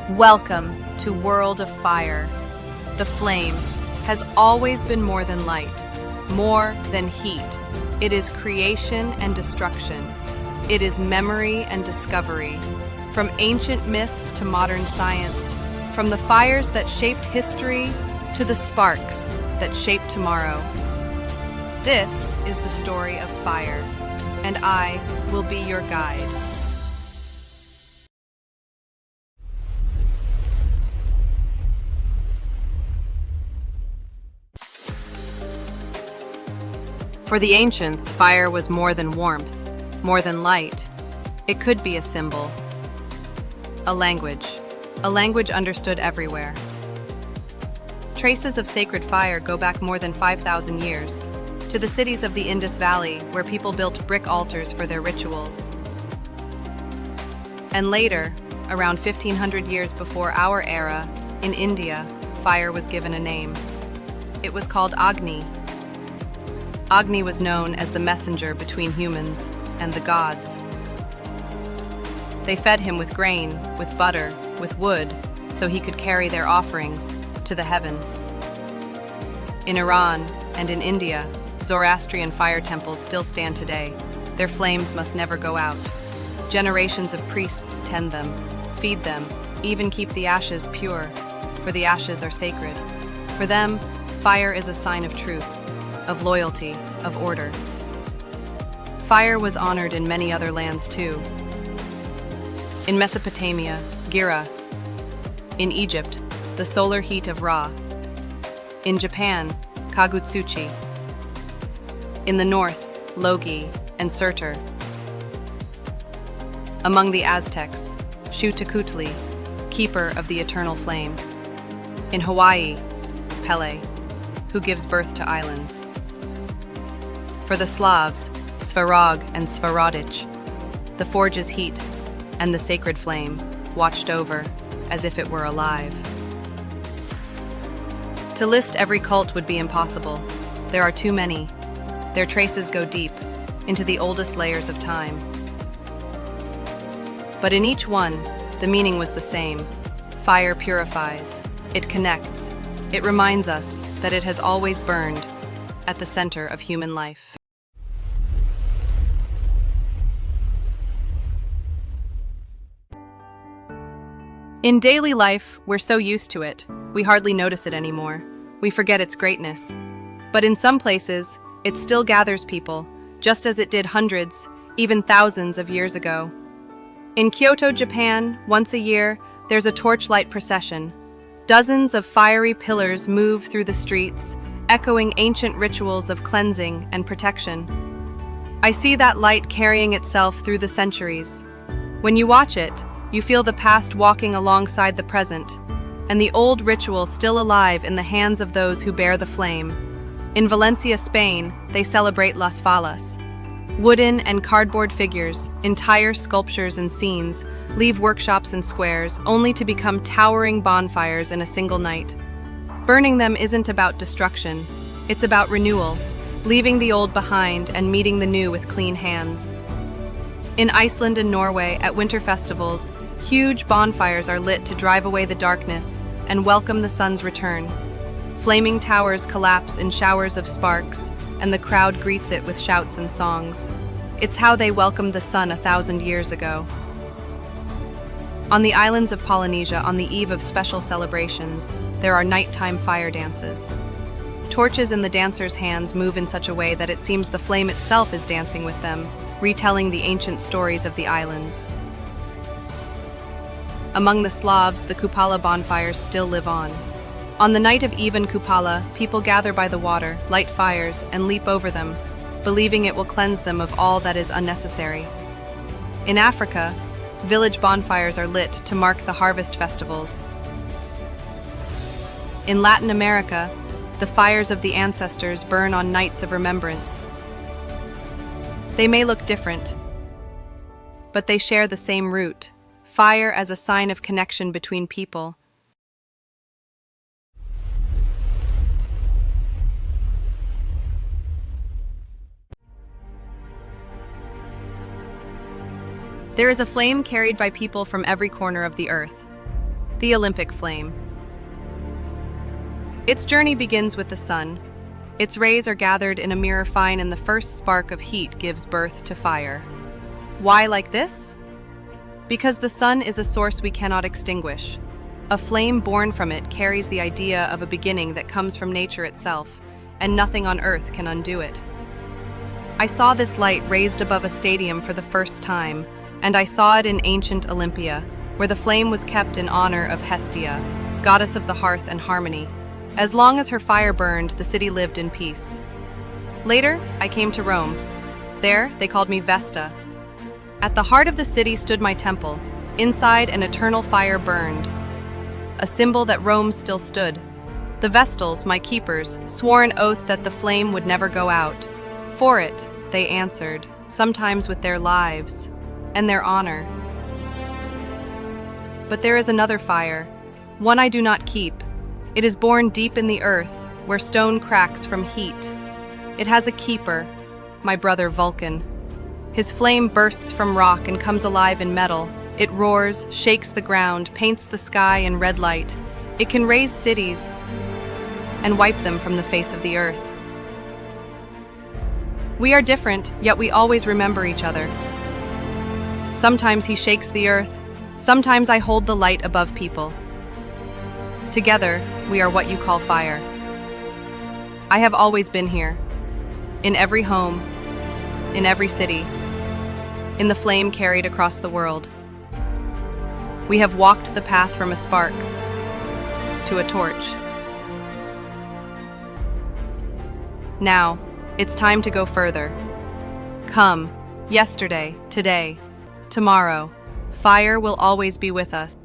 Welcome to World of Fire. The flame has always been more than light, more than heat. It is creation and destruction. It is memory and discovery. From ancient myths to modern science, from the fires that shaped history to the sparks that shape tomorrow. This is the story of fire, and I will be your guide. For the ancients, fire was more than warmth, more than light. It could be a symbol, a language understood everywhere. Traces of sacred fire go back more than 5,000 years, to the cities of the Indus Valley where people built brick altars for their rituals. And later, around 1500 years before our era, in India, fire was given a name. It was called Agni. Agni was known as the messenger between humans and the gods. They fed him with grain, with butter, with wood, so he could carry their offerings to the heavens. In Iran and in India, Zoroastrian fire temples still stand today. Their flames must never go out. Generations of priests tend them, feed them, even keep the ashes pure, for the ashes are sacred. For them, fire is a sign of truth, of loyalty, of order. Fire was honored in many other lands too. In Mesopotamia, Gira. In Egypt, the solar heat of Ra. In Japan, Kagutsuchi. In the north, Logi and Surtur. Among the Aztecs, Xiuhtecutli, keeper of the eternal flame. In Hawaii, Pele, who gives birth to islands. For the Slavs, Svarog and Svarodic, the forge's heat and the sacred flame watched over as if it were alive. To list every cult would be impossible. There are too many. Their traces go deep, into the oldest layers of time. But in each one, the meaning was the same. Fire purifies, it connects, it reminds us that it has always burned at the center of human life. In daily life, we're so used to it, we hardly notice it anymore. We forget its greatness. But in some places, it still gathers people, just as it did hundreds, even thousands of years ago. In Kyoto, Japan, once a year, there's a torchlight procession. Dozens of fiery pillars move through the streets, echoing ancient rituals of cleansing and protection. I see that light carrying itself through the centuries. When you watch it, you feel the past walking alongside the present, and the old ritual still alive in the hands of those who bear the flame. In Valencia, Spain, they celebrate Las Fallas. Wooden and cardboard figures, entire sculptures and scenes, leave workshops and squares, only to become towering bonfires in a single night. Burning them isn't about destruction, it's about renewal, leaving the old behind and meeting the new with clean hands. In Iceland and Norway, at winter festivals, huge bonfires are lit to drive away the darkness and welcome the sun's return. Flaming towers collapse in showers of sparks, and the crowd greets it with shouts and songs. It's how they welcomed the sun 1,000 years ago. On the islands of Polynesia, on the eve of special celebrations, there are nighttime fire dances. Torches in the dancers' hands move in such a way that it seems the flame itself is dancing with them, retelling the ancient stories of the islands. Among the Slavs, the Kupala bonfires still live on. On the night of Even Kupala, people gather by the water, light fires, and leap over them, believing it will cleanse them of all that is unnecessary. In Africa, village bonfires are lit to mark the harvest festivals. In Latin America, the fires of the ancestors burn on nights of remembrance. They may look different, but they share the same root, fire as a sign of connection between people. There is a flame carried by people from every corner of the earth. The Olympic flame. Its journey begins with the sun. Its rays are gathered in a mirror fine, and the first spark of heat gives birth to fire. Why like this? Because the sun is a source we cannot extinguish. A flame born from it carries the idea of a beginning that comes from nature itself, and nothing on earth can undo it. I saw this light raised above a stadium for the first time, and I saw it in ancient Olympia, where the flame was kept in honor of Hestia, goddess of the hearth and harmony. As long as her fire burned, the city lived in peace. Later, I came to Rome. There, they called me Vesta. At the heart of the city stood my temple. Inside, an eternal fire burned, a symbol that Rome still stood. The Vestals, my keepers, swore an oath that the flame would never go out. For it, they answered, sometimes with their lives and their honor. But there is another fire, one I do not keep. It is born deep in the earth, where stone cracks from heat. It has a keeper, my brother Vulcan. His flame bursts from rock and comes alive in metal. It roars, shakes the ground, paints the sky in red light. It can raise cities and wipe them from the face of the earth. We are different, yet we always remember each other. Sometimes he shakes the earth, sometimes I hold the light above people. Together, we are what you call fire. I have always been here, in every home, in every city, in the flame carried across the world. We have walked the path from a spark to a torch. Now, it's time to go further. Come, yesterday, today, tomorrow, fire will always be with us.